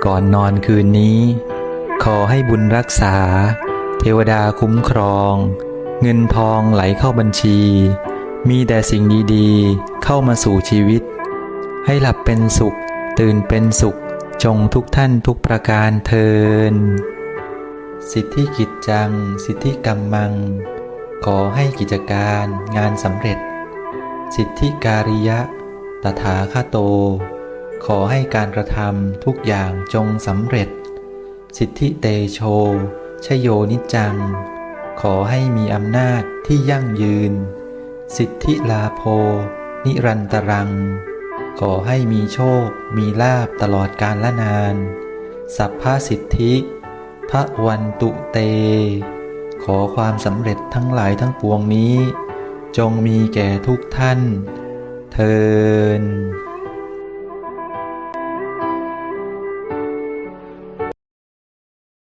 ก่อนนอนคืนนี้ขอให้บุญรักษาเทวดาคุ้มครองเงินทองไหลเข้าบัญชีมีแต่สิ่งดีๆเข้ามาสู่ชีวิตให้หลับเป็นสุขตื่นเป็นสุขจงทุกท่านทุกประการเทินสิทธิกิจจังสิทธิกัมมังขอให้กิจการงานสำเร็จสิทธิการิยะตถาคโตขอให้การกระทำทุกอย่างจงสำเร็จสิทธิเตโชชโยนิจจังขอให้มีอำนาจที่ยั่งยืนสิทธิลาโภนิรันตรังขอให้มีโชคมีลาภตลอดกาลนานสัพพสิทธิพระวันตุเตขอความสำเร็จทั้งหลายทั้งปวงนี้จงมีแก่ทุกท่านเทอญ